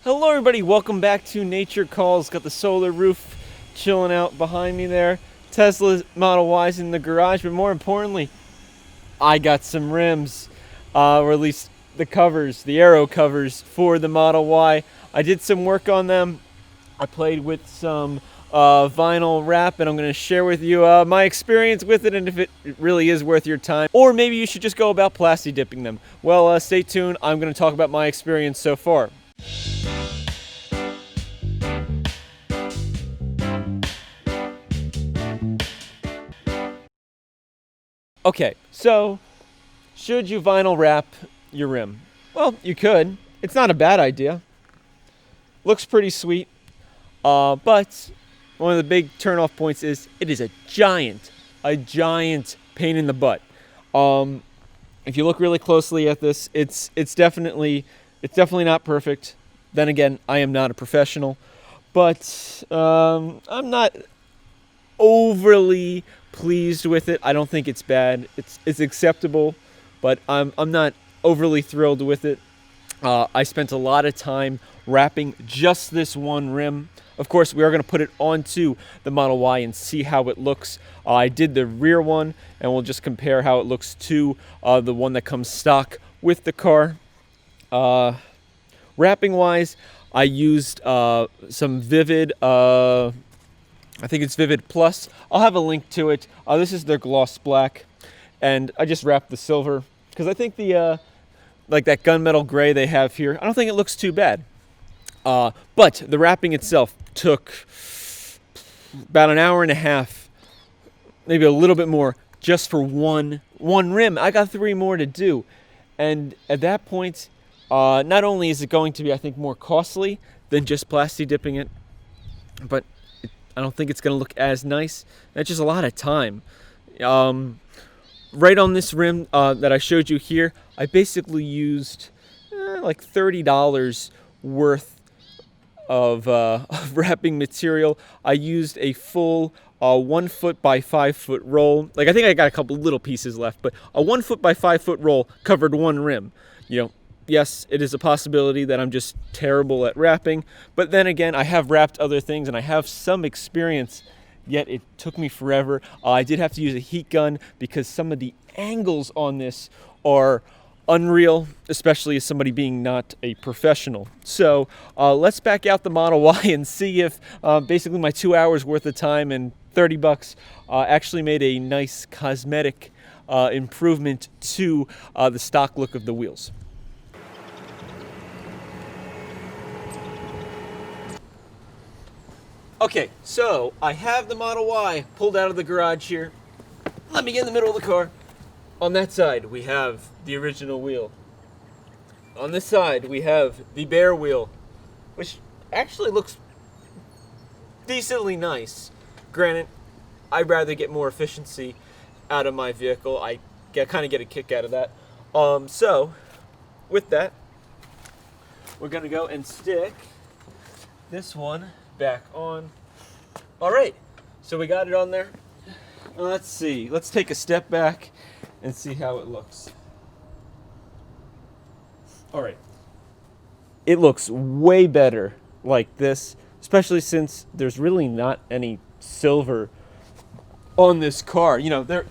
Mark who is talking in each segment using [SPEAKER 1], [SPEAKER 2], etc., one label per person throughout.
[SPEAKER 1] Hello everybody, welcome back to Nature Calls. Got the solar roof chilling out behind me there. Tesla Model Y's in the garage, but more importantly, I got some rims, or at least the covers, the Aero covers for the Model Y. I did some work on them. I played with some vinyl wrap, and I'm going to share with you my experience with it and if it really is worth your time. Or maybe you should just go about plasti dipping them. Well, stay tuned. I'm going to talk about my experience so far. Okay, so should you vinyl wrap your rim? Well, you could. It's not a bad idea. Looks pretty sweet. But one of the big turn-off points is it is a giant pain in the butt. If you look really closely at this, it's definitely not perfect. Then again, I am not a professional, but I'm not overly pleased with it. I don't think it's bad. It's acceptable, but I'm not overly thrilled with it. I spent a lot of time wrapping just this one rim. Of course, we are going to put it onto the Model Y and see how it looks. I did the rear one, and we'll just compare how it looks to the one that comes stock with the car. Wrapping wise, I used some VViViD. I think it's VViViD Plus. I'll have a link to it. This is their gloss black, and I just wrapped the silver because I think the like that gunmetal gray they have here, I don't think it looks too bad. But the wrapping itself took about an hour and a half, maybe a little bit more, just for one rim. I got 3 more to do, and at that point, not only is it going to be, I think, more costly than just plasti dipping it, but I don't think it's going to look as nice. That's just a lot of time. Right on this rim that I showed you here, I basically used like $30 worth of wrapping material. I used a full 1 foot by 5 foot roll. Like, I think I got a couple little pieces left, but a 1 foot by 5 foot roll covered one rim. You know, yes, it is a possibility that I'm just terrible at wrapping, but then again, I have wrapped other things and I have some experience, yet it took me forever. I did have to use a heat gun because some of the angles on this are unreal, especially as somebody being not a professional. So let's back out the Model Y and see if basically my 2 hours worth of time and $30 actually made a nice cosmetic improvement to the stock look of the wheels. Okay, so I have the Model Y pulled out of the garage here. Let me get in the middle of the car. On that side, we have the original wheel. On this side, we have the bare wheel, which actually looks decently nice. Granted, I'd rather get more efficiency out of my vehicle. I kind of get a kick out of that. So, with that, we're going to go and stick this one back on. All right, so we got it on there. Let's see. Let's take a step back and see how it looks. All right. It looks way better like this, especially since there's really not any silver on this car. You know,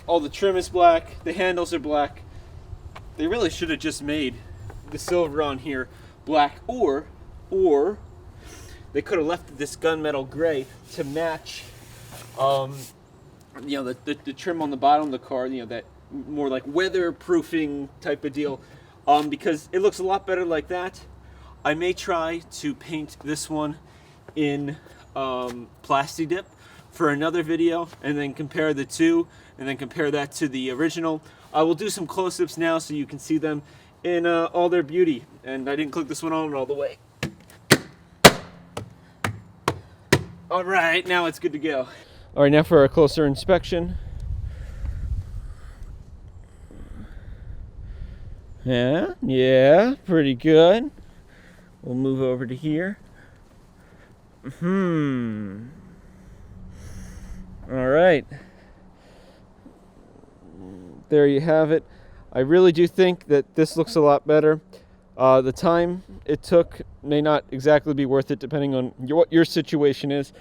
[SPEAKER 1] all the trim is black, the handles are black. They really should have just made the silver on here black, or they could have left this gunmetal gray to match you know, the trim on the bottom of the car, you know, that more like weatherproofing type of deal, because it looks a lot better like that. I may try to paint this one in plasti dip for another video, and then compare the two, and then compare that to the original. I will do some close-ups now so you can see them in all their beauty, and I didn't click this one on all the way. All right, now it's good to go. All right, now for a closer inspection. Yeah, pretty good. We'll move over to here. All right. There you have it. I really do think that this looks a lot better. The time it took may not exactly be worth it depending on what your situation is.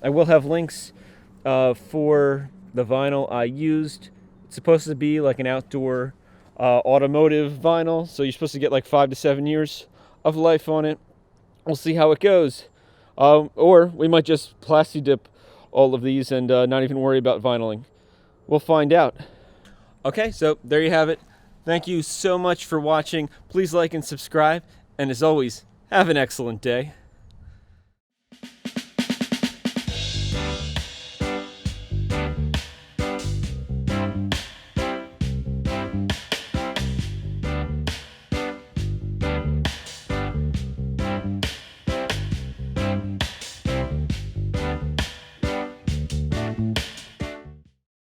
[SPEAKER 1] I will have links for the vinyl I used. It's supposed to be like an outdoor automotive vinyl, so you're supposed to get like 5 to 7 years of life on it. We'll see how it goes. Or we might just plasti dip all of these and not even worry about vinyling. We'll find out. Okay, so there you have it. Thank you so much for watching. Please like and subscribe. And as always, have an excellent day.